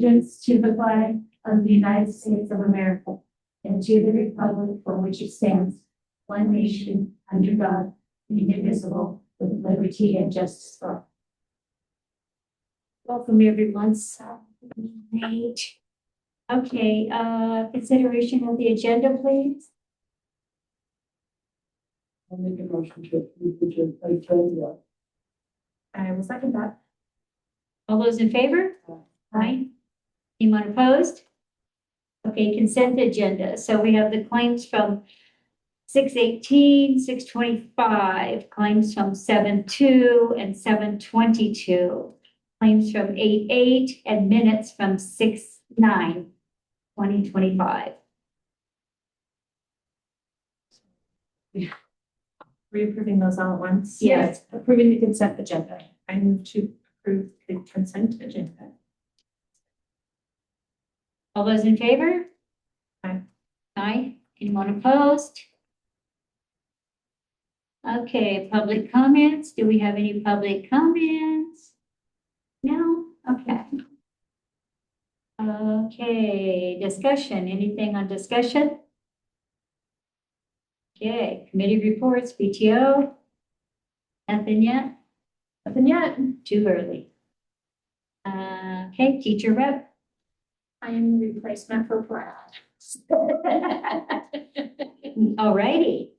allegiance to the flag of the United States of America and to the republic for which it stands, one nation, under God, indivisible, with liberty and justice for all. Welcome everyone. Great. Okay, consideration of the agenda, please. I'll make a motion to approve the agenda. I will second that. All those in favor? Aye. Anyone opposed? Okay, consent agenda. So we have the claims from 6/18, 6/25, claims from 7/2 and 7/22, claims from 8/8, and minutes from 6/9, 2025. Reapproving those all at once? Yes. Approving the consent agenda. I move to approve the consent agenda. All those in favor? Aye. Aye. Anyone opposed? Okay, public comments. Do we have any public comments? No? Okay. Okay, discussion. Anything on discussion? Okay, committee reports, PTO. Nothing yet? Nothing yet. Too early. Okay, teacher rep. I am the replacement for Brad. Alrighty.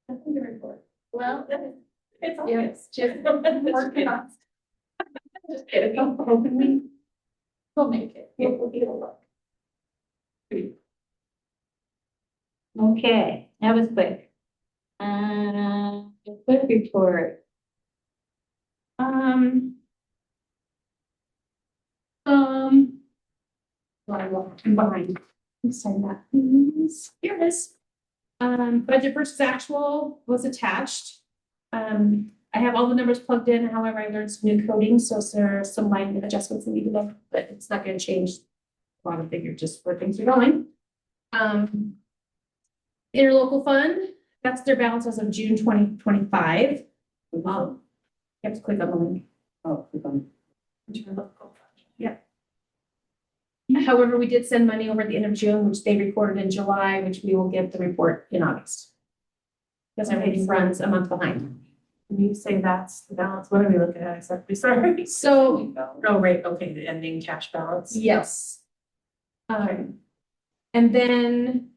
Nothing to report. Well, it's all Yeah. good. Just working on. Just kidding. Hoping we'll make it. We'll get a look. Okay, that was quick. Quick report. I'm behind. Send that, please. Here it is. Budget versus actual was attached. I have all the numbers plugged in. However, I learned some new coding, so there are some line adjustments that need to make, but it's not going to change a lot of figures, just where things are going. Interlocal fund, that's their balance as of June 2025. You have to click on the link. Oh, click on. Interlocal fund. Yeah. However, we did send money over at the end of June, which they recorded in July, which we will get the report in August. Because everything runs a month behind. When you say that's the balance, what are we looking at exactly? Sorry. So, Oh, right, okay, the ending cash balance. yes. And then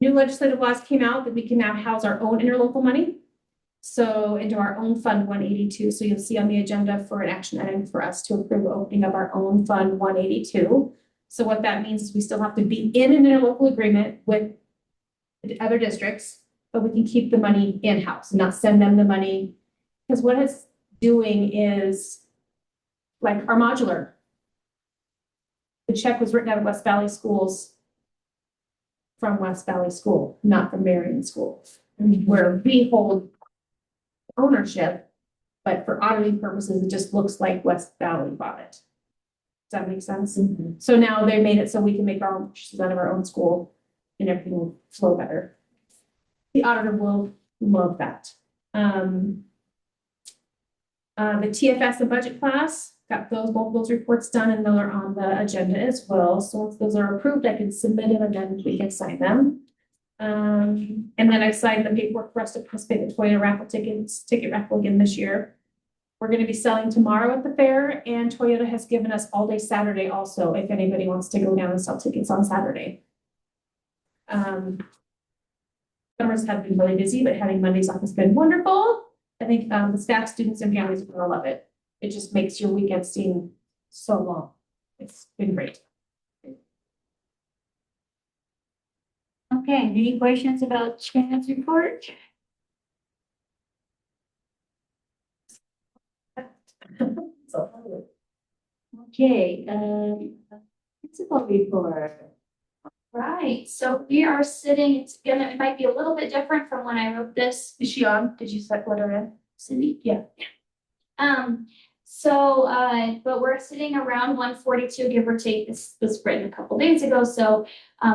new legislative laws came out that we can now house our own interlocal money. So into our own Fund 182. So you'll see on the agenda for an action item for us to approve opening of our own Fund 182. So what that means is we still have to be in an interlocal agreement with the other districts, but we can keep the money in-house, not send them the money. Because what it's doing is like our modular. The check was written out of West Valley Schools from West Valley School, not from Marion School, where we hold ownership, but for auditing purposes, it just looks like West Valley bought it. Does that make sense? Mm-hmm. So now they made it so we can make our own purchases out of our own school and everything will flow better. The auditor will love that. The TFS and budget class, got both those reports done and those are on the agenda as well. So once those are approved, I can submit them and then we can sign them. And then I signed the paperwork for us to participate in the Toyota raffle ticket raffle again this year. We're going to be selling tomorrow at the fair, and Toyota has given us all day Saturday also, if anybody wants to go down and sell tickets on Saturday. Summers have been really busy, but having Mondays off has been wonderful. I think the staff, students, and families are going to love it. It just makes your weekend seem so long. It's been great. Okay, any questions about Shannon's report? Okay, principal report. Right, so we are sitting, it might be a little bit different from when I wrote this. Is she on? Did you let her in? Cindy? Yeah. But we're sitting around 142, give or take. This was written a couple days ago, so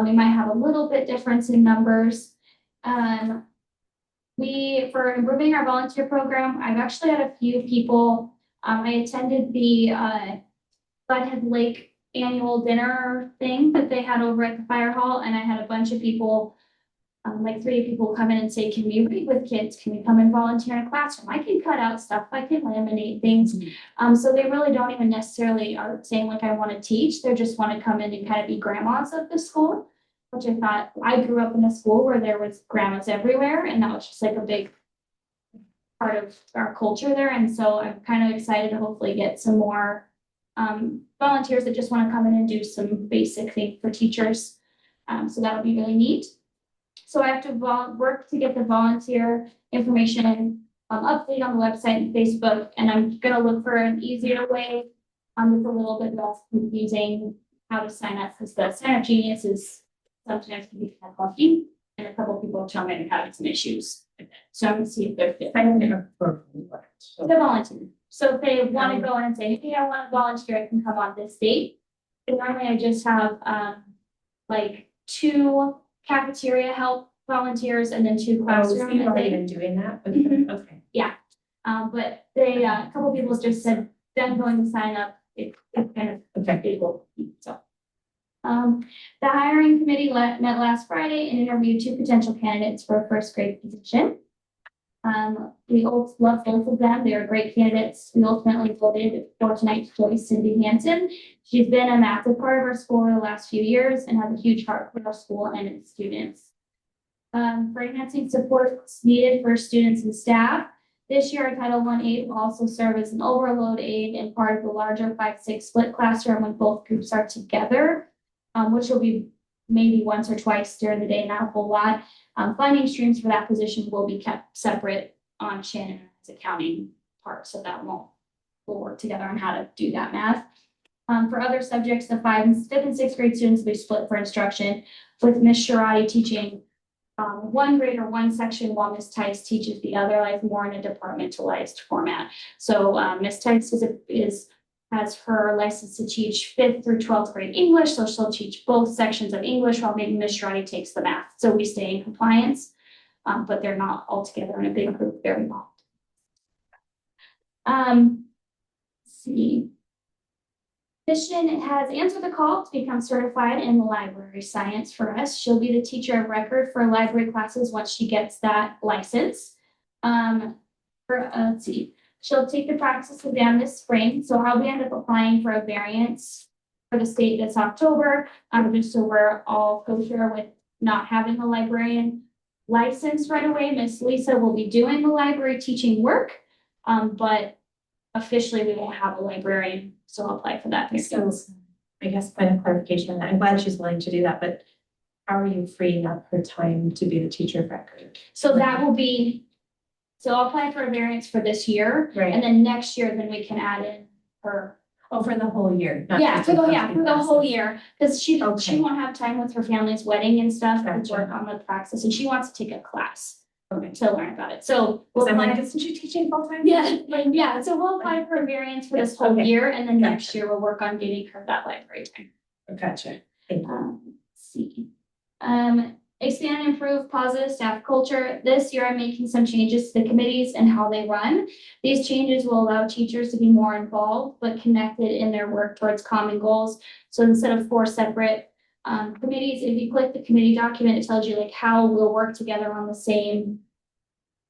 we might have a little bit difference in numbers. For improving our volunteer program, I've actually had a few people. I attended the Butthead Lake annual dinner thing that they had over at the fire hall, and I had a bunch of people, like 3 people come in and say, can we read with kids? Can we come and volunteer in a classroom? I can cut out stuff, I can laminate things. So they really don't even necessarily are saying like, I want to teach, they just want to come in and kind of be grandmas of the school, which I thought, I grew up in a school where there was grandmas everywhere, and that was just like a big part of our culture there, and so I'm kind of excited to hopefully get some more volunteers that just want to come in and do some basic thing for teachers. So that'll be really neat. So I have to work to get the volunteer information update on the website and Facebook, and I'm gonna look for an easier way with a little bit less confusing how to sign up, because the Center of Genius is sometimes can be kind of clunky, and a couple of people tell me they're having some issues with it. So I'm gonna see if they're fit. The volunteer. So if they want to go in and say, hey, I want to volunteer, I can come on this date. And normally I just have like 2 cafeteria help volunteers and then 2 classroom. You've and already they- been doing that? Mhm. Okay. But they, a couple people just said, them going to sign up, it kind of Okay. it will, so. The hiring committee met last Friday and interviewed 2 potential candidates for a first grade position. We both love both of them. They are great candidates. We ultimately voted for tonight's choice, Cindy Hansen. She's been a massive part of our school for the last few years and has a huge heart for our school and its students. For enhancing supports needed for students and staff, this year our Title I aide will also serve as an overload aide and part of the larger 5-6 split classroom when both groups are together, which will be maybe once or twice during the day, not a whole lot. Funding streams for that position will be kept separate on Shannon's accounting part, so that we'll work together on how to do that math. For other subjects, the 5th and 6th grade students will be split for instruction, with Miss Sharadi teaching 1 grade or 1 section, while Miss Tice teaches the other, like more in a departmentalized format. So Miss Tice has her license to teach 5th through 12th grade English, so she'll teach both sections of English while maybe Miss Sharadi takes the math. So we stay in compliance, but they're not all together in a big group, they're involved. Let's see. Christian has answered the call to become certified in library science for us. She'll be the teacher of record for library classes once she gets that license. Let's see. She'll take the practice exam this spring, so I'll end up applying for a variance for the state this October. Just so we're all kosher with not having a librarian license right away. Miss Lisa will be doing the library teaching work, but officially we won't have a librarian, so I'll apply for that. So I guess point of clarification on that. I'm glad she's willing to do that, but how are you freeing up her time to be the teacher of record? So that will be, so I'll apply for a variance for this year, and then next year, then we can add in her. Oh, for the whole year? not Yeah, just for the, first yeah, few for the whole classes. year, because she Okay. won't have time with her family's wedding and stuff to Gotcha. work on the practice, and she wants to take a class Okay. to learn about it. So we'll Because I'm like, apply, isn't she teaching full time? yeah, so we'll apply for a variance for this whole Okay. year, and then next Gotcha. year we'll work on getting her that library time. Gotcha. Thank you. Let's see. Expand and improve positive staff culture. This year, I'm making some changes to the committees and how they run. These changes will allow teachers to be more involved, but connected in their work towards common goals. So instead of 4 separate committees, if you click the committee document, it tells you like how we'll work together on the same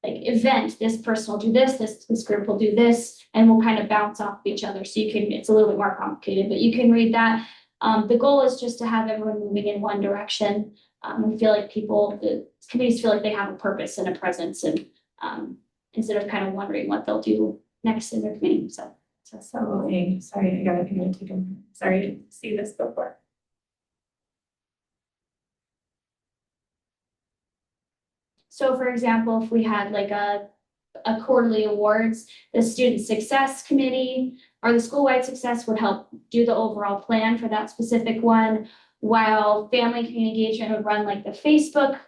like event. This person will do this group will do this, and we'll kind of bounce off each other. So you can, it's a little bit more complicated, but you can read that. The goal is just to have everyone moving in one direction. And feel like the committees feel like they have a purpose and a presence, and instead of kind of wondering what they'll do next in their committee. So Okay, sorry, I got it. Sorry, I didn't see this before. So for example, if we had like a quarterly awards, the student success committee or the school-wide success would help do the overall plan for that specific one, while family community engagement would run like the Facebook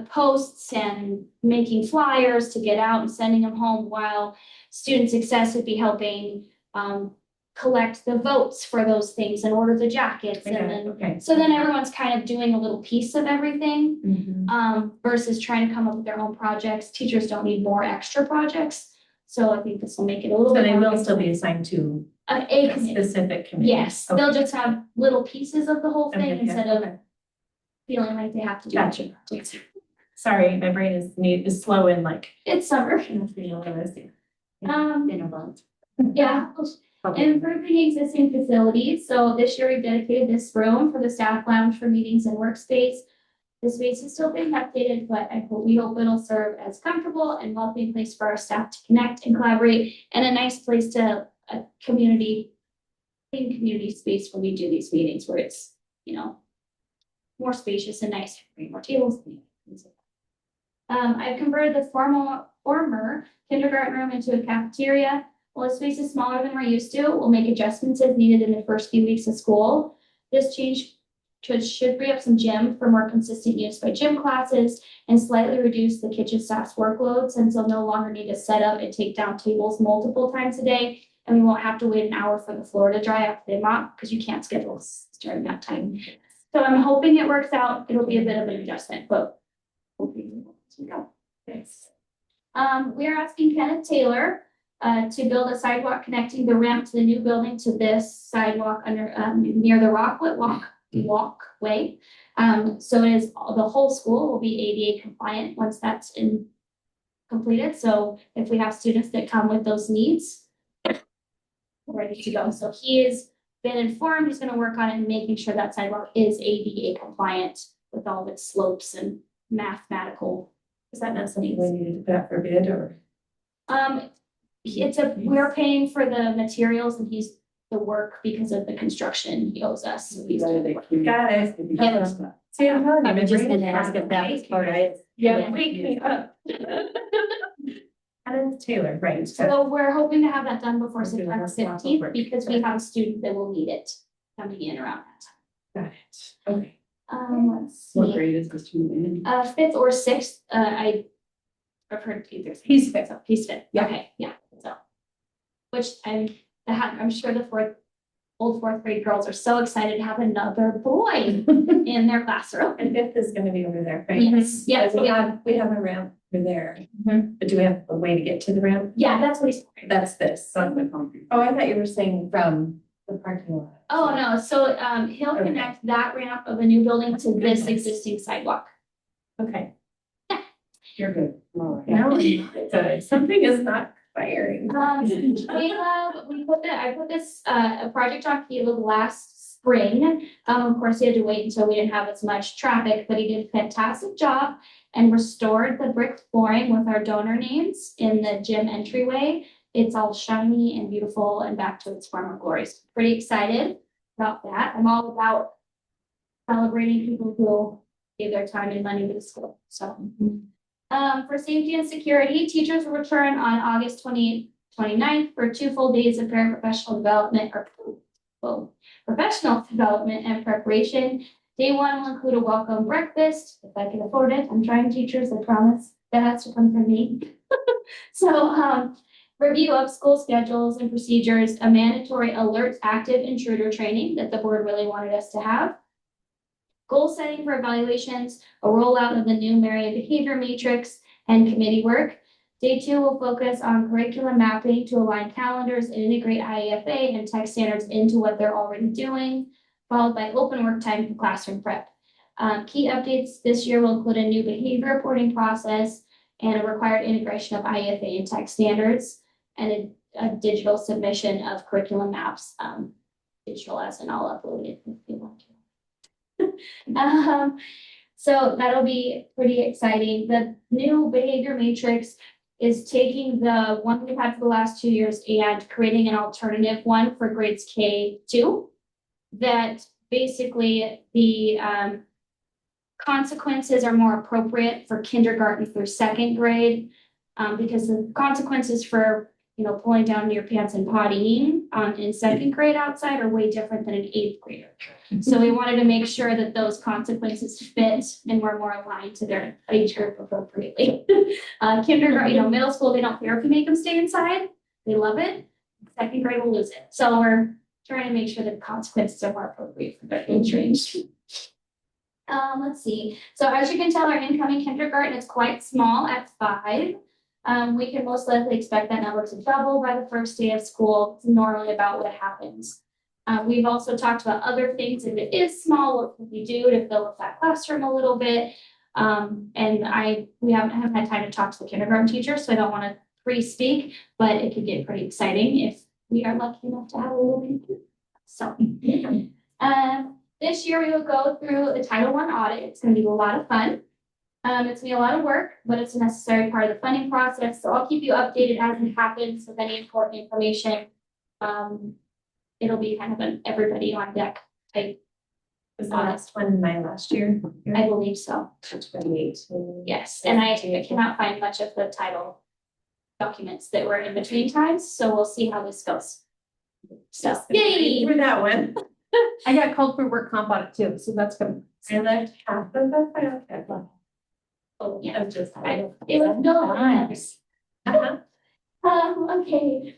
posts and making flyers to get out and sending them home, while student success would be helping collect the votes for those things and order the jackets. And then Okay. so then everyone's kind of doing a little piece of everything, Mhm. versus trying to come up with their own projects. Teachers don't need more extra projects. So I think this will make it a little So bit they more. will still be assigned to A committee. Specific committee. Yes, Okay. they'll just have little pieces of the whole thing Okay, yeah, instead of okay. feeling like they have to do. Gotcha. projects. Sorry, my brain is slow in like. It's summer. Yeah, improving existing facilities. So this year we've dedicated this room for the staff lounge for meetings and workspace. The space is still being updated, but we hope it'll serve as comfortable and welcoming place for our staff to connect and collaborate, and a nice place to a community, clean community space when we do these meetings where it's, you know, more spacious and nice, bring more tables. Things like that. I've converted the former kindergarten room into a cafeteria. While the space is smaller than we're used to, we'll make adjustments as needed in the first few weeks of school. This change should free up some gym for more consistent use by gym classes and slightly reduce the kitchen staff's workload, since they'll no longer need to set up and take down tables multiple times a day. And we won't have to wait an hour for the floor to dry after they mop, because you can't schedule during that time. So I'm hoping it works out. It'll be a bit of an adjustment, but hopefully we go. Thanks. We are asking Kenneth Taylor to build a sidewalk connecting the ramp to the new building to this sidewalk under near the Rockwood walkway. So it is the whole school will be ADA compliant once that's completed. So if we have students that come with those needs, we're ready to go. So he has been informed. He's going to work on it and making sure that sidewalk is ADA compliant with all of its slopes and mathematical. Is that not something We needed to put out for bid or? we're paying for the materials and he's the work because of the construction he owes us. So he's doing the work. Got it. Yeah. See, I'm telling you. I my was just brain gonna is ask if that was part of it. Yeah, wake me up. Adam Taylor, right, so. So we're hoping to have that done before We're doing September this lot of 15th work. because we have a student that will need it coming in around that Got it, okay. time. Let's What see, grade is this student in? 5th or 6th, I've heard either. He's fifth. He's 5th, Yeah. okay, yeah, so. Which I'm sure the old fourth grade girls are so excited to have another boy in their classroom. And fifth is gonna be over there, right? Yes, yes, We have a ramp over there, Mhm. but do we have a way to get to the ramp? yeah, that's what he's. That's this. Not the concrete. Oh, I thought you were saying from the parking lot. Oh, no, so, he'll Okay. connect that ramp of the new building to this existing sidewalk. Okay. You're good. All right. No, I'm not good. Something is not firing. I put this, a project on Caleb last spring. Of course, he had to wait until we didn't have as much traffic, but he did a fantastic job and restored the brick flooring with our donor names in the gym entryway. It's all shiny and beautiful and back to its former glory. So pretty excited about that. I'm all about celebrating people who gave their time and money to the school, so. For safety and security, teachers will return on August 29th for 2 full days of paraprofessional development professional development and preparation. Day 1 will include a welcome breakfast, if I can afford it. I'm trying, teachers, I promise. That has to come from me. So, review of school schedules and procedures, a mandatory alert active intruder training that the board really wanted us to have. Goal setting for evaluations, a rollout of the new Marion behavior matrix, and committee work. Day 2 will focus on curriculum mapping to align calendars and integrate IEFA and tech standards into what they're already doing, followed by open work time for classroom prep. Key updates this year will include a new behavior reporting process and a required integration of IEFA and tech standards, and a digital submission of curriculum maps, digital as in I'll upload it if you want to. So that'll be pretty exciting. The new behavior matrix is taking the one we've had for the last 2 years and creating an alternative one for grades K2. That basically the consequences are more appropriate for kindergarten through 2nd grade. Because the consequences for pulling down your pants and pottying in 2nd grade outside are way different than an 8th grader. So we wanted to make sure that those consequences fit and were more aligned to their age group appropriately. Kindergarten, middle school, they don't care if you make them stay inside. They love it. 2nd grade will lose it. So we're trying to make sure that consequences are more appropriate for their age range. Let's see. So as you can tell, our incoming kindergarten is quite small at 5. We can most likely expect that number to double by the first day of school. It's normally about what happens. We've also talked about other things. If it is small, what can we do to fill up that classroom a little bit? We haven't had time to talk to the kindergarten teacher, so I don't want to pre-speak, but it could get pretty exciting if we are lucky enough to have a little bit. So, this year we will go through the Title I audit. It's going to be a lot of fun. It's going to be a lot of work, but it's a necessary part of the funding process. So I'll keep you updated as it happens with any important information. It'll be kind of an everybody on deck type. Was the last one last year? I believe so. 28. Yes, and I cannot find much of the title documents that were in between times, so we'll see how this goes. So, yay! For that one. I got called for work comp on it too, so that's good. I left half of the Oh, yeah. I'm just. It was no. Nice. Okay.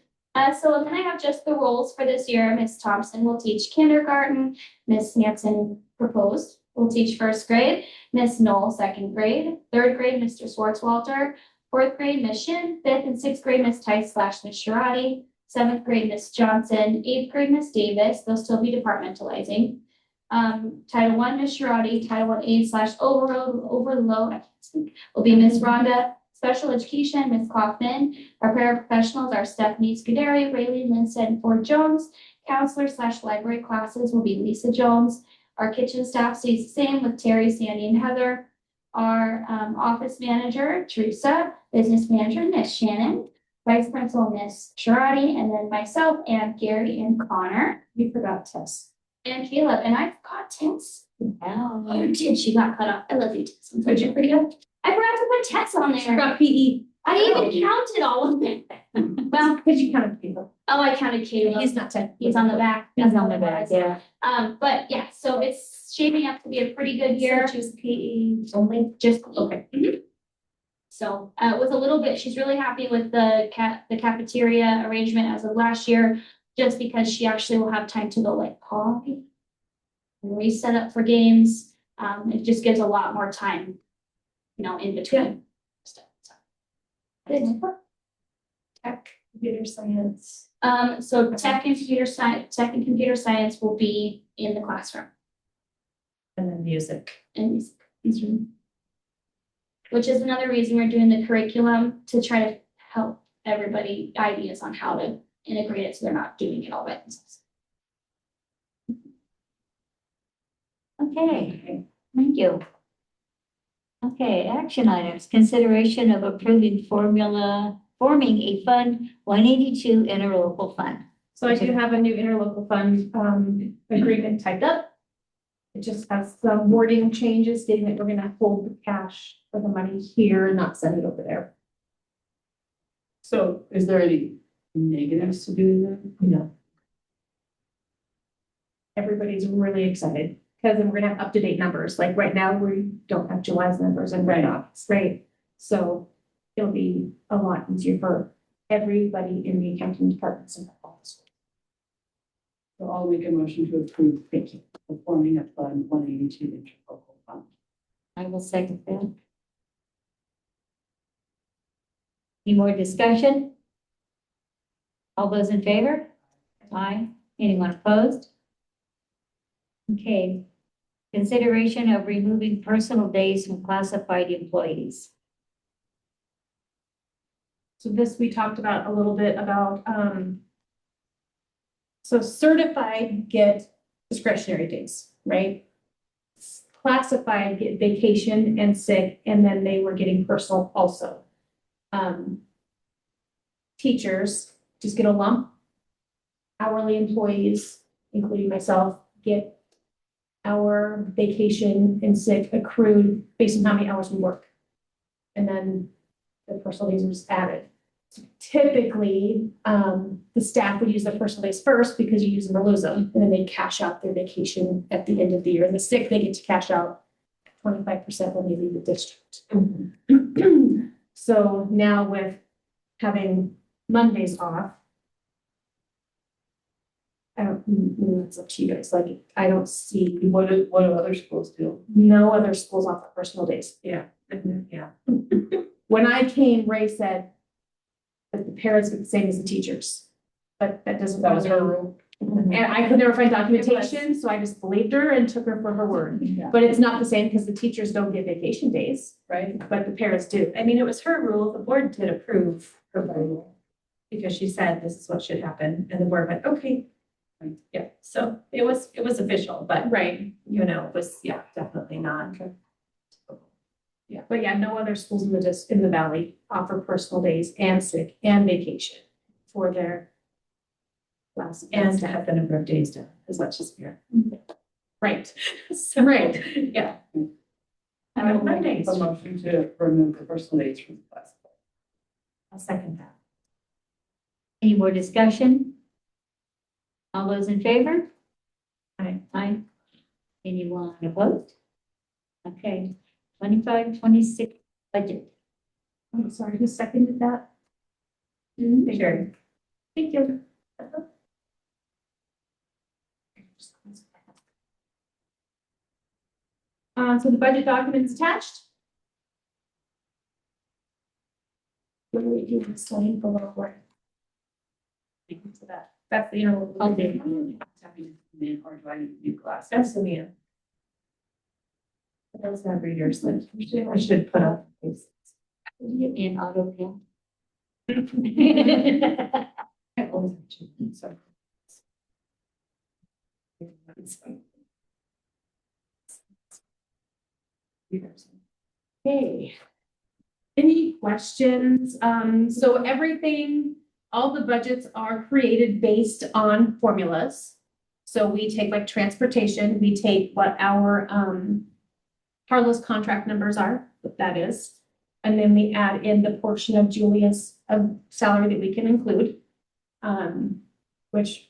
So then I have just the roles for this year. Miss Thompson will teach kindergarten. Miss Hanson proposed will teach first grade. Miss Knoll, second grade. Third grade, Mr. Swartzwalter. Fourth grade, Miss Shin. Fifth and sixth grade, Miss Tice / Miss Sharati. Seventh grade, Miss Johnson. Eighth grade, Miss Davis. They'll still be departmentalizing. Title I, Miss Sharati. Title I aid / overload, I can't speak, will be Miss Rhonda. Special education, Ms. Kaufman. Our paraprofessionals are Stephanie Scuderi, Rayleigh Linstead, and Ford Jones. Counselor / library classes will be Lisa Jones. Our kitchen staff stays the same with Terry, Sandy, and Heather. Our office manager, Teresa. Business manager, Miss Shannon. Vice principal, Miss Sharati, and then myself and Gary and Connor. You forgot Tess. And Caleb, and I forgot Tess. Wow. Oh, did she got cut off? I love you, Tess. Did you forget? I forgot to put Tess on there. Got PE. I even counted all of them. Well, Because you kind of feel. oh, I counted Caleb. He's not tech. He's on the back. He's on the back, yeah. But yeah, so it's shaping up to be a pretty good year. Choose PE only. Just Okay. Mhm. So with a little bit, she's really happy with the cafeteria arrangement as of last year, just because she actually will have time to go like potty and reset up for games. It just gives a lot more time, in between stuff. So. Good. Tech, computer science. So tech and computer science will be in the classroom And then music. and which is another reason we're doing the curriculum to try to help everybody ideas on how to integrate it so they're not doing it all by themselves. Okay, thank you. Okay, action items, consideration of approving forming a Fund 182 interlocal fund. So I do have a new interlocal fund agreement typed up. It just has some wording changes stating that we're gonna hold the cash for the money here and not send it over there. So is there any negatives to doing that? No. Everybody's really excited because then we're gonna have up-to-date numbers. Like right now, we don't have July's numbers and Right. whatnot, right? So it'll be a lot easier for everybody in the accounting departments and all the schools. So I'll make a motion to approve. Thank you. The forming of Fund 182 interlocal fund. I will second that. Any more discussion? All those in favor? Aye. Anyone opposed? Okay. Consideration of removing personal days from classified employees. So this, we talked about a little bit about, so certified get discretionary days, right? Classified get vacation and sick, and then they were getting personal also. Teachers just get a lump. Hourly employees, including myself, get our vacation and sick accrued based on how many hours we work. And then the personal days are just added. So typically, the staff would use their personal days first because you use them or lose them, and then they cash out their vacation at the end of the year. And the sick, they get to cash out 25% when they leave the district. So now with having Mondays off, I don't, it's up to you guys. Like, I don't see What do other schools do? no other schools offer personal days. Yeah. Yeah. When I came, Ray said, But the parents were the same as the teachers, but that doesn't. That was her rule. And I could never find documentation, so I just believed her and took her for her word. Yeah. But it's not the same because the teachers don't get vacation days, Right? but the parents do. I mean, it was her rule, the board did approve her rule. Because she said this is what should happen, and the board went, okay. Yeah, so it was official, but Right. you know, it was, yeah, definitely not. Yeah, but yeah, no other schools in in the valley offer personal days and sick and vacation for their classes. And to have the number of days down as much as we are. Right, So, right. yeah. I will make a motion to remove the personal days from the class. I'll second that. Any more discussion? All those in favor? Aye. Aye. Anyone opposed? Okay, 25-26 budget. I'm sorry, who seconded that? Sure. Thank you. So the budget document is attached. What do we do with sign below where? To that. That's the interlocal. Okay. Or do I need new glasses? That's the man. Those have readers, like, I should put up. these. In auto I always have two, so. Okay. Any questions? So everything, all the budgets are created based on formulas. So we take like transportation, we take what our, Carlos contract numbers are, what that is. And then we add in the portion of Julia's, salary that we can include. Which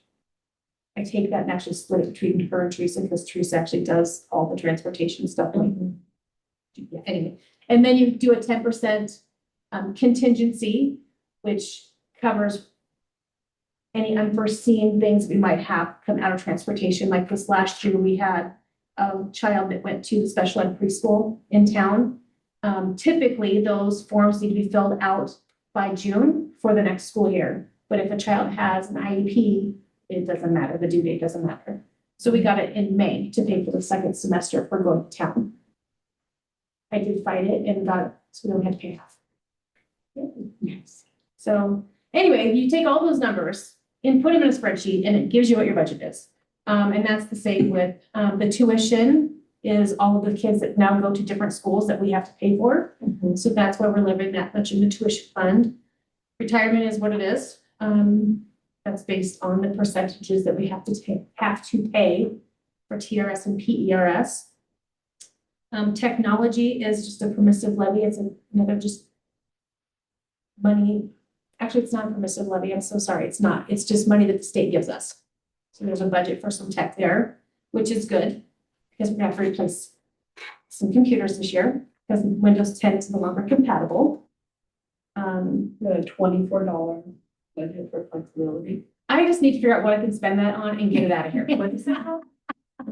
I take that and actually split it between her and Teresa, because Teresa actually does all the transportation stuff. Yeah, anyway, and then you do a 10% contingency, which covers any unforeseen things we might have come out of transportation. Like this last year, we had a child that went to the special ed preschool in town. Typically, those forms need to be filled out by June for the next school year. But if a child has an IEP, it doesn't matter, the due date doesn't matter. So we got it in May to pay for the second semester for going to town. I did fight it and got, so we only had to pay half. Yes. So anyway, you take all those numbers and put them in a spreadsheet and it gives you what your budget is. And that's the same with, the tuition is all of the kids that now go to different schools that we have to pay for. So that's why we're living that much in the tuition fund. Retirement is what it is. That's based on the percentages that we have to pay for TRS and PERS. Technology is just a permissive levy. It's another just money. Actually, it's not a permissive levy. I'm so sorry. It's not. It's just money that the state gives us. So there's a budget for some tech there, which is good because we're gonna have to replace some computers this year because Windows 10 is no longer compatible. The $24 budget for flexibility. I just need to figure out what I can spend that on and get it out of here. What is that?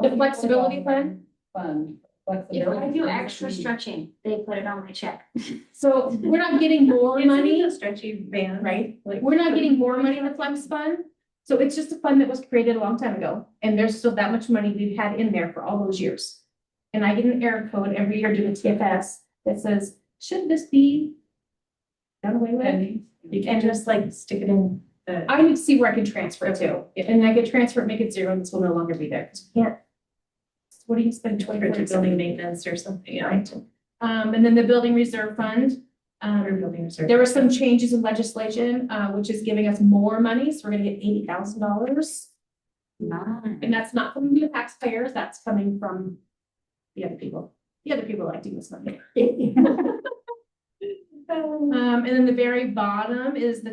The flexibility fund? Fund. If I do extra stretching, they put it on my check. So we're not getting more money, A stretchy band. right? We're not getting more money in the flex fund. So it's just a fund that was created a long time ago. And there's still that much money we've had in there for all those years. And I get an error code every year due to TFS that says, should this be done away with? Pennies. You can just like stick it in the. I need to see where I can transfer it to. And I can transfer it, make it zero, and this will no longer be there because we can't. What do you spend For 24 building maintenance or something, yeah. And then the building reserve fund. Or building reserve. There were some changes in legislation, which is giving us more money, so we're gonna get $80,000. And that's not from the taxpayers, that's coming from the other people. The other people electing this money. And then the very bottom is the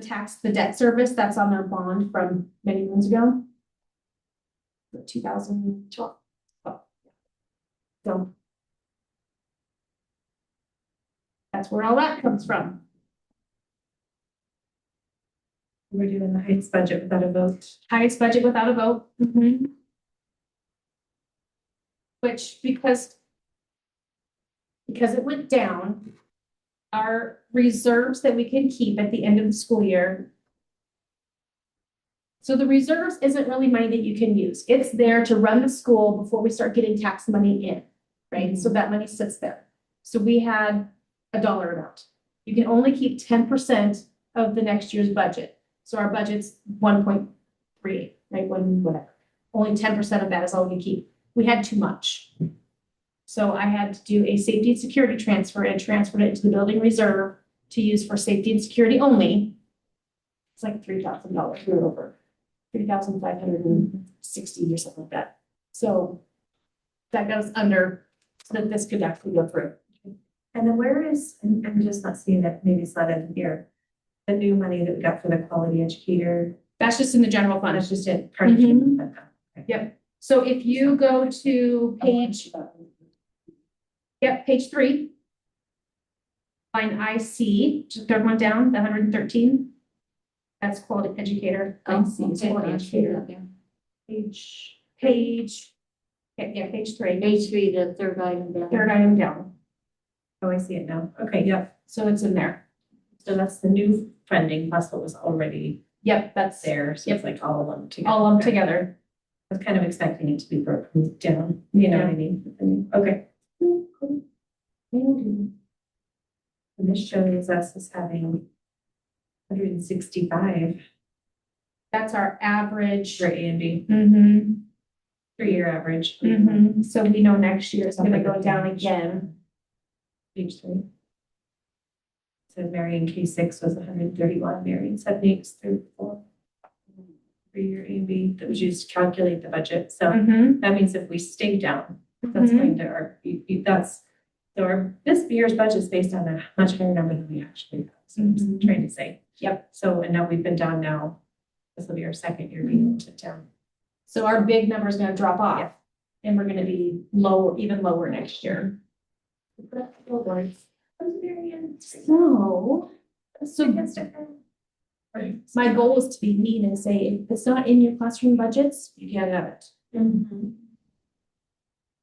debt service, that's on their bond from many moons ago. 2012. So. That's where all that comes from. We're doing the Heights budget without a vote. Highest budget without a vote. Which, because it went down, our reserves that we can keep at the end of the school year. So the reserves isn't really money that you can use. It's there to run the school before we start getting tax money in, right? So that money sits there. So we had a dollar amount. You can only keep 10% of the next year's budget. So our budget's 1.3, right? Whatever. Only 10% of that is all we can keep. We had too much. So I had to do a safety and security transfer and transferred it into the building reserve to use for safety and security only. It's like $3,000. We were over 3,560 or something like that. So that goes under so that this could actually go through. And then where is, and I'm just not seeing it, maybe it's not in here, the new money that we got for the quality educator, That's just in the general fund. that's just it, part of Mhm. it. Yep. So if you go to page 3. Line IC, just third one down, the 113. That's quality educator. Line C is quality educator. Page, yeah, page 3. Page 3, the third item down. Third item down. Oh, I see it now. Okay, yep. So it's in there. So that's the new funding plus what was already Yep, that's there. So it's like all of them together. all of them Okay. together. I was kind of expecting it to be broken down, you know what I mean? Okay. And this shows us as having 165 That's our average. for A and B, Mm-hmm. 3-year average. Mm-hmm. So we know next year it's gonna go down again. Page 3. So Marion K6 was 131, Marion 78 through 4. 3-year A and B, that was used to calculate the budget. So Mm-hmm. that means if we stay down, that's going to our, that's, so our, this year's budget is based on a much higher number than we actually have. So I'm just trying to say. Yep. So, and now we've been down now. This will be our second year being down. So our big number is gonna drop off. Yeah. And we're gonna be lower, even lower next year. So my goal is to be mean and say, if it's not in your classroom budgets, you can't have it.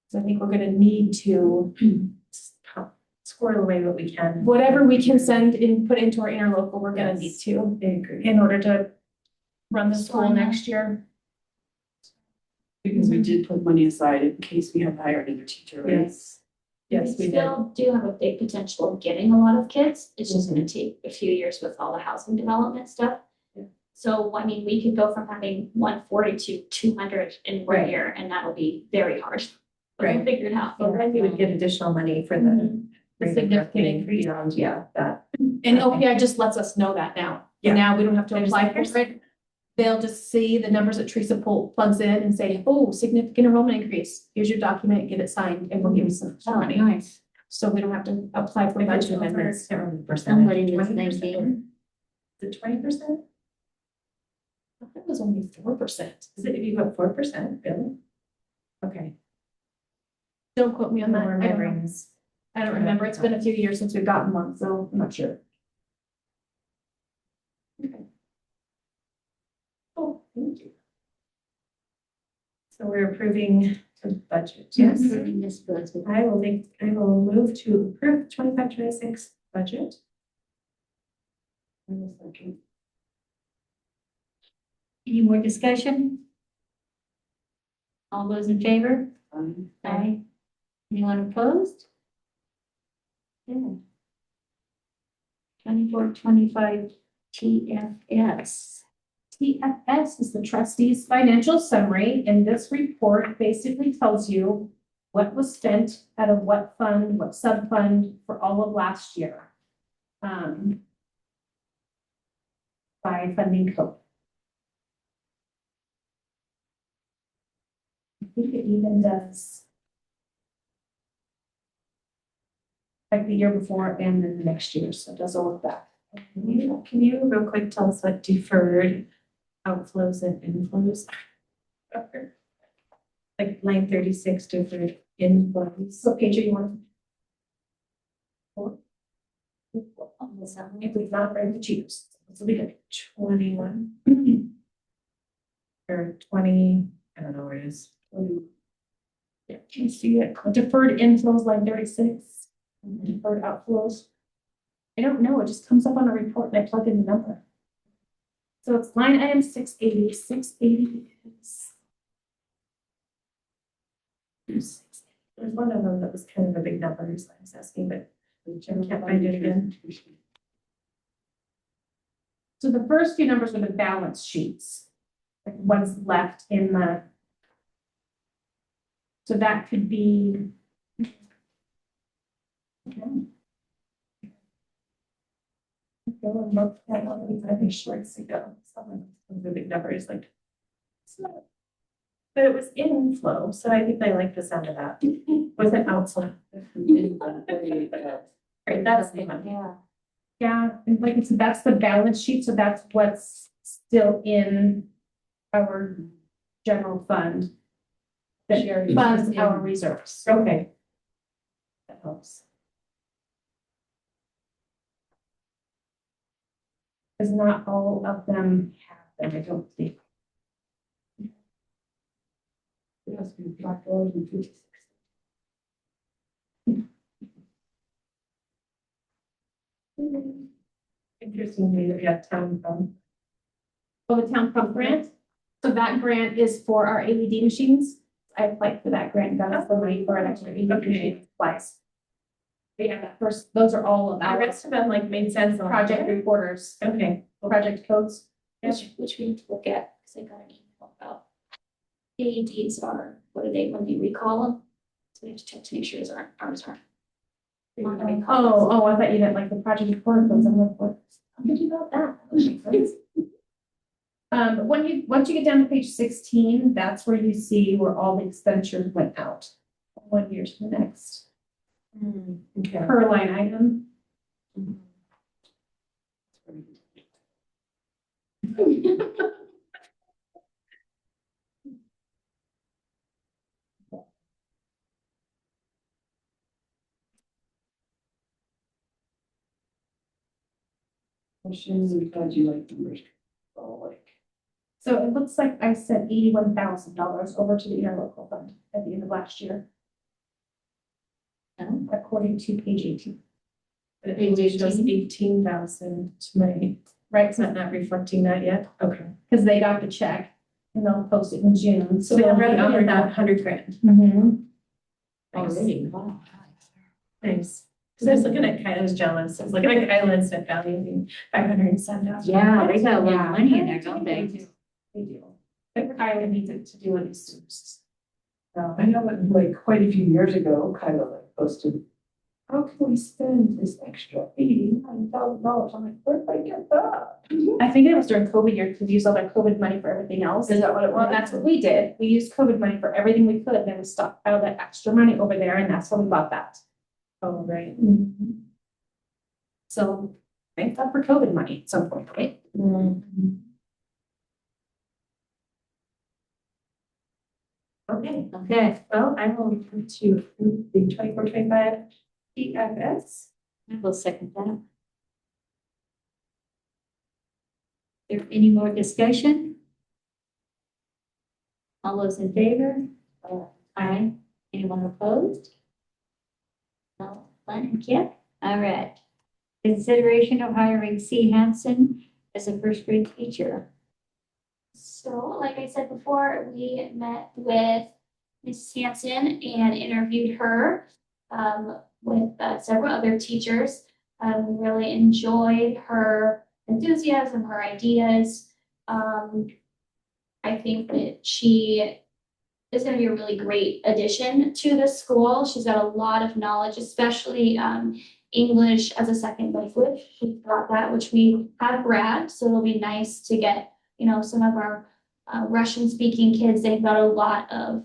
So I think we're gonna need to, Squirrel away what we can. whatever we can send and put into our interlocal, we're gonna need to I agree. in order to run the school next year. Because we did put money aside in case we have to hire another teacher, right? Yes. Yes, we did. Still do have a big potential of getting a lot of kids. It's just gonna take a few years with all the housing development stuff. Yeah. So, I mean, we could go from having 140 to 200 in 1 Right. year, and that'll be very hard. But we'll Right. figure it out. Well, then we would get additional money for Mhm. The significant increase. Beyond, yeah, that. And OPI just lets us know that now. Yeah. Now we don't have to There's apply numbers. for it. They'll just see the numbers that Teresa plugs in and say, oh, significant enrollment increase. Here's your document, get it signed, and we'll give you some Oh, money. nice. So we don't have to apply for budget amendments. Can't remember the Somebody was 20%? thinking. Is it 20%? That was only 4%. Is it if you got 4%, really? Okay. Don't quote me on that. My I don't know. brain's. I don't remember. It's been a few years since we've gotten one, so I'm not sure. Oh, thank you. So we're approving the budget. Yes. This goes with- I will move to approve 25-26 budget. I will second. Any more discussion? All those in favor? Aye. Anyone opposed? Yeah. 24-25 TFS. TFS is the trustees' financial summary, and this report basically tells you what was spent out of what fund, what sub-fund for all of last year. By funding code. I think it even does like the year before and then the next year, so it does all of that. Can you real quick tell us what deferred outflows and inflows are? Like line 36 deferred inflows. So page you want? If we've not read the cheats, this will be like 21 or 20, I don't know where it is. Yeah, can you see it? Deferred inflows line 36, deferred outflows. I don't know, it just comes up on a report and I plug in the number. So it's line item 680. 680 is. There's one of them that was kind of a big number, so I was asking, but I can't find it again. So the first few numbers are the balance sheets, like what's left in the. So that could be. Go and look at it, I think shorts ago, some of the big numbers, like. it's not- But it was inflow, so I think they like the sound of that. Was it outflow? Right, that's the one. Yeah. Yeah, and like it's, that's the balance sheet, so that's what's still in our general fund. That Sure. funds our reserves. Okay. That helps. Because not all of them have them, I don't think. It has to be $5.56. Interesting to me that we have town from. Oh, the town pump grant, so that grant is for our AED machines. I applied for that grant, got us the money for an extra AED Okay. machine twice. But yeah, that first, those are all of The our rest of them like made sense. on project there. reporters, Okay. project codes. Which we need to look at, because I got an email about. AEDs are, what are they, when they recall them? So we have to check to make sure ours aren't. on the recall. Oh, I thought you meant like the project report codes, I'm like, what, how did you know that? That makes sense. Once you get down to page 16, that's where you see where all the expenditures went out. from one year to the next, Okay. per line item. Questions, I'm glad you like numbers. Oh, like. So it looks like I sent $81,000 over to the interlocal fund at the end of last year, Oh, according to page 18. But it shows 18,000 to my, Right, it's not reflecting that yet, okay. because they got the check and they'll post it in June. So we it'll have be revenue under in that that. 100 grand. Mhm. already, wow. Nice. Because I was looking at Kyla, I was jealous. I was looking at Kyla and Smith Valley being 507,000. Yeah, they got a lot Yeah. of money in there, don't they? They do. But Kyla needs it to do it as I know that like quite a few years ago, kind of like posted, how can we spend this extra $89,000? I'm like, where did I get that? I think it was during COVID year, because we used all their COVID money for everything else. Is that what it Well, was? that's what we did. We used COVID money for everything we could, then we stockpiled that extra money over there, and that's when we bought that. Oh, right. So, thank God for COVID money at some point, right? Okay, Okay, well, I will move to approve the 24-25 PFS. I will second that. Is there any more discussion? All those in favor? Aye. Anyone opposed? No, Glenn and Kip? All right. Consideration of hiring C. Hanson as a first grade teacher. So, like I said before, we met with Mrs. Hanson and interviewed her with several other teachers. We really enjoyed her enthusiasm, her ideas. I think that she is going to be a really great addition to the school. She's got a lot of knowledge, especially English as a second language. She's got that, which we have grabbed. So it'll be nice to get, some of our Russian speaking kids. They've got a lot of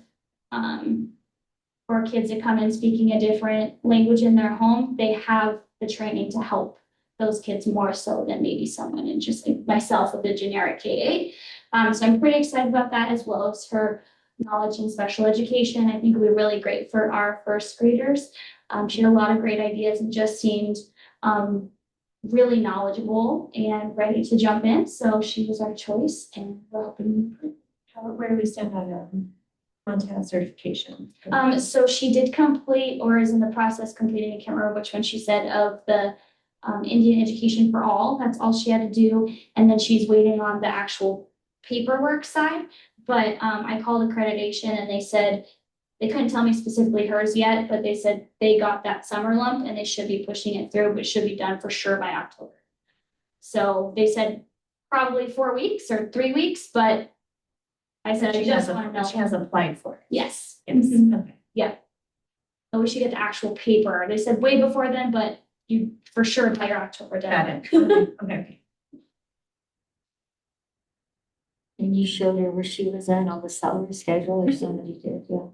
for kids to come in speaking a different language in their home. They have the training to help those kids more so than maybe someone in just like myself with a generic K-8. So I'm pretty excited about that, as well as her knowledge in special education. I think it'll be really great for our first graders. She had a lot of great ideas and just seemed really knowledgeable and ready to jump in. So she was our choice, and we're hoping. Where do we stand on Montana certification? So she did complete, or is in the process of completing, I can't remember which one she said, of the Indian Education for All. That's all she had to do. And then she's waiting on the actual paperwork side. But I called accreditation and they said, they couldn't tell me specifically hers yet, but they said they got that summer lump and they should be pushing it through, but should be done for sure by October. So they said probably 4 weeks or 3 weeks, but I said, I just want to know. She has applied for it. Yes. Yes, Mhm. okay. So we should get the actual paper. They said way before then, but you for sure by your October Got deadline. it. Okay. And you showed her where she was at on the salary schedule or somebody did, yeah.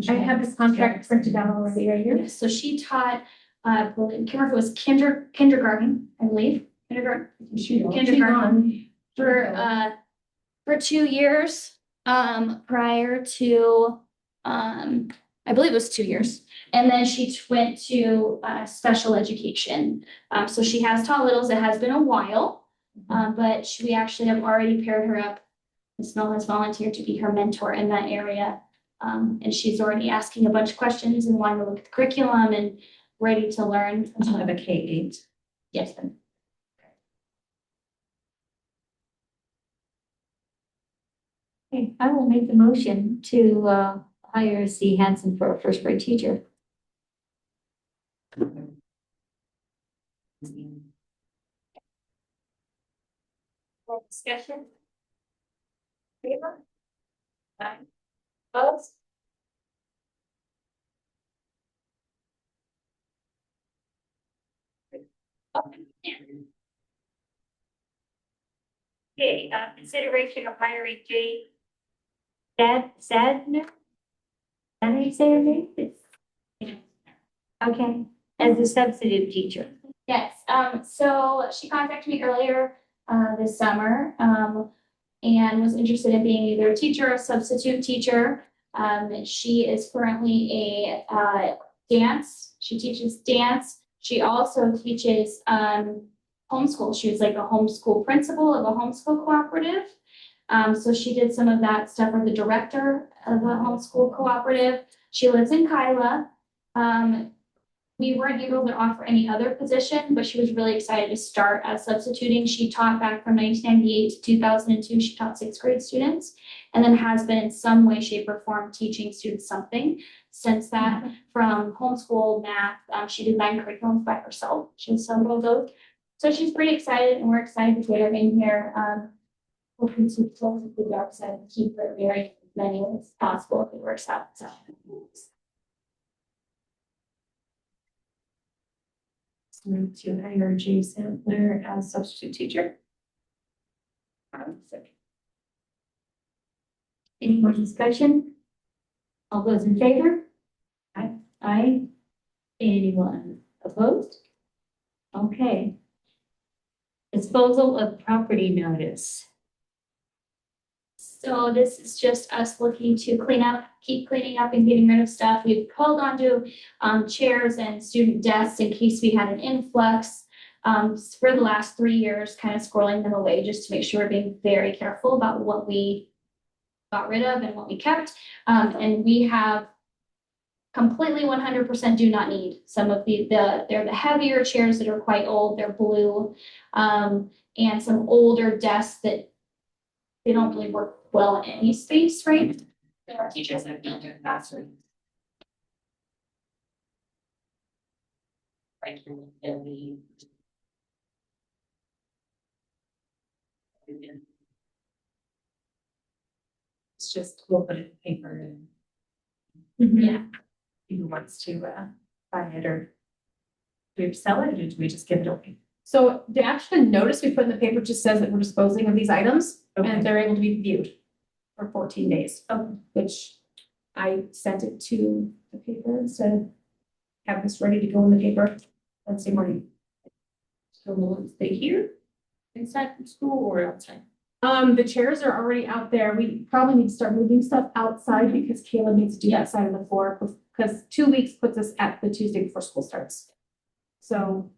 I have this contract printed out already right here. Yes, so she taught, I can't remember if it was kindergarten, I believe, kindergarten for 2 years, prior to, I believe it was 2 years. And then she went to, special education. So she has taught littles. It has been a while. But we actually have already paired her up. Ms. Mel has volunteered to be her mentor in that area. And she's already asking a bunch of questions and wanting to look at the curriculum and ready to learn. For the K-8. Yes. Okay, I will make the motion to hire C. Hanson for a first grade teacher. More discussion? Favor? Aye. Opposed? Okay, consideration of hiring Jay Sadner? Is that how you say her name? Okay, as a substitute teacher. Yes, so she contacted me earlier, this summer, and was interested in being either a teacher or a substitute teacher. She is currently a, dance. She teaches dance. She also teaches, homeschool. She was like a homeschool principal of a homeschool cooperative. So she did some of that stuff for the director of a homeschool cooperative. She lives in Kyla. We weren't able to offer any other position, but she was really excited to start as substituting. She taught back from 1998 to 2002. She taught 6th grade students and then has been in some way, shape, or form teaching students something since that. From homeschool math. She designed curriculums by herself. She has several of those. So she's pretty excited and we're excited to get her in here. Hoping to close the dark side and keep her very many ways as possible if it works out. So. Move to hire Jay Sandler as substitute teacher. Any more discussion? All those in favor? Aye. Aye. Anyone opposed? Okay. Disposal of property notice. So this is just us looking to clean up, keep cleaning up and getting rid of stuff. We've held on to chairs and student desks in case we had an influx. For the last 3 years, kind of squirreling them away just to make sure we're being very careful about what we got rid of and what we kept. And we have completely 100% do not need. Some of they're the heavier chairs that are quite old, they're blue. And some older desks that they don't really work well in any space, right? There are teachers that have been doing classrooms. Right. And we. It's just, we'll put it in paper and Yeah. who wants to buy it or do we sell it or do we just give it away? So the action notice we put in the paper just says that we're disposing of these items Okay. and they're able to be viewed for 14 days. Okay. Which I sent it to the paper and said, have this ready to go in the paper Wednesday morning. So will it stay here inside from school or outside? The chairs are already out there. We probably need to start moving stuff outside because Caleb needs to do that side of the floor because 2 weeks puts us at the Tuesday before school starts. So.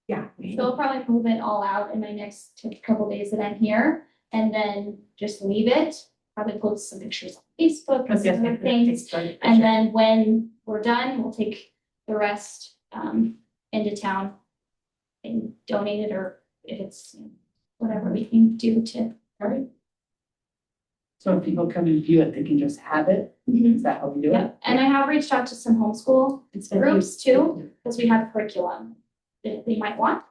Yeah. So I'll probably move it all out in my next couple days that I'm here and then just leave it. Probably post some pictures on Facebook and some other things. And then when we're done, we'll take the rest into town and donate it, or if it's whatever we can do to. Right. So if people come and view it, they can just have it? Is that how we do it? Yep, and I have reached out to some homeschool groups too, because we have curriculum that they might want.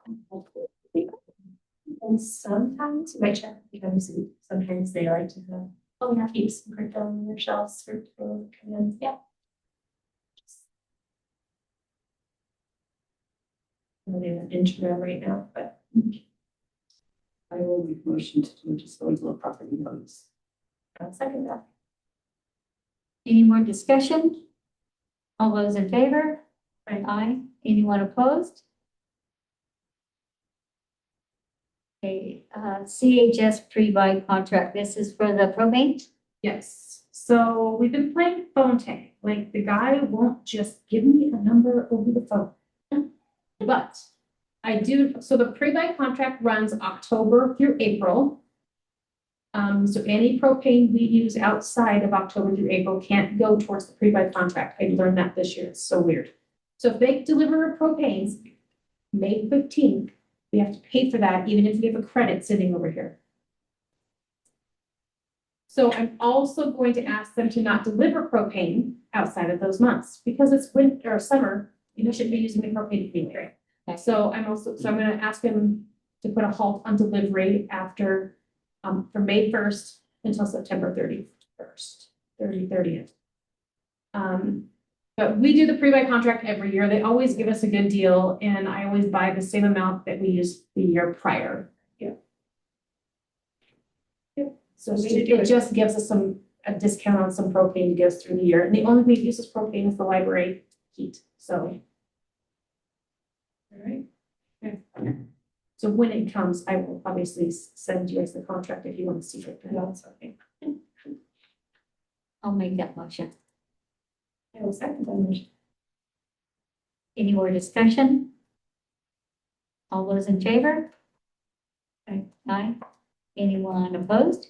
And sometimes, you might check, because sometimes they like to have, Oh, yeah. keep some curriculum on their shelves for people to come in. Yeah. I'm in an interim right now, but I will make a motion to do disposal of property notes. I'll second that. Any more discussion? All those in favor? Aye. Aye. Anyone opposed? Okay, CHS pre-buy contract. This is for the propane? Yes, so we've been playing phone tag, like the guy won't just give me a number over the phone. But I do, so the pre-buy contract runs October through April. So any propane we use outside of October through April can't go towards the pre-buy contract. I learned that this year, it's so weird. So if they deliver propanes May 15th, we have to pay for that even if we have a credit sitting over here. So I'm also going to ask them to not deliver propane outside of those months because it's winter or summer, you shouldn't be using the propane anyway. So I'm gonna ask them to put a halt on delivery after, from May 1st until September 30th. But we do the pre-buy contract every year. They always give us a good deal and I always buy the same amount that we used the year prior. Yeah. So We should do it it. just gives us a discount on some propane to get us through the year. And the only thing that uses propane is the library heat, so. All right. So when it comes, I will obviously send you guys the contract if you want to see it. That's okay. I'll make that motion. I will second that motion. Any more discussion? All those in favor? Aye. Aye. Anyone opposed?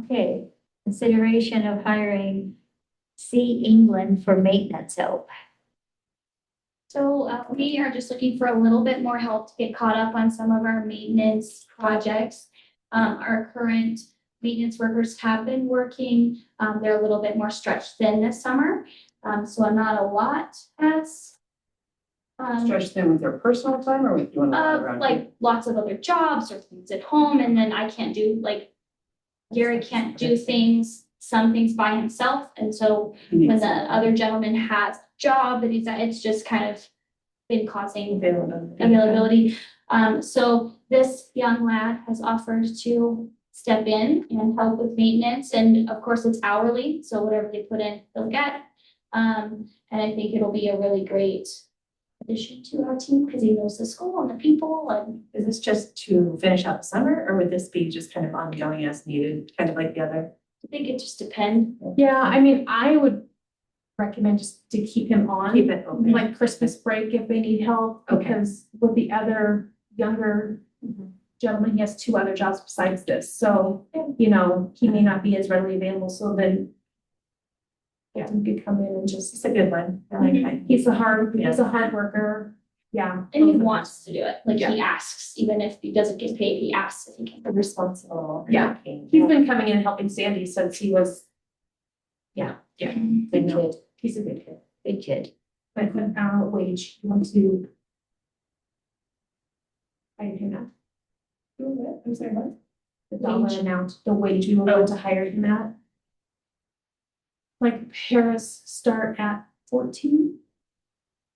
Okay, consideration of hiring C. England for maintenance help. So we are just looking for a little bit more help to get caught up on some of our maintenance projects. Our current maintenance workers have been working. They're a little bit more stretched thin this summer. So not a lot has. Stretch them with their personal time or with doing a lot around? Like lots of other jobs or things at home, and then I can't do, like, Gary can't do some things by himself, and so when the other gentleman has a job that he's at, it's just kind of been causing availability. So this young lad has offered to step in and help with maintenance, and of course it's hourly, so whatever they put in, they'll get. And I think it'll be a really great addition to our team because he knows the school and the people, and Is this just to finish out the summer, or would this be just kind of ongoing as needed, kind of like the other? I think it just depends. Yeah, I mean, I would recommend just to keep him on. Keep it open. Like Christmas break if they need help, Okay. because with the other younger Mhm. gentleman, he has 2 other jobs besides this, so, he may not be as readily available, so then yeah, he could come in and just, It's a good one. I like that. he's a hard worker, yeah. And he wants to do it, like Yeah. he asks, even if he doesn't get paid, he asks if he can. A responsible. Yeah. working. He's been coming in and helping Sandy since he was, Good kid, he's a good kid, good kid. but an hour wage, you want to hire him at. I'm sorry, what? The dollar amount, the wage we were going to hire him at. Like Paris start at 14,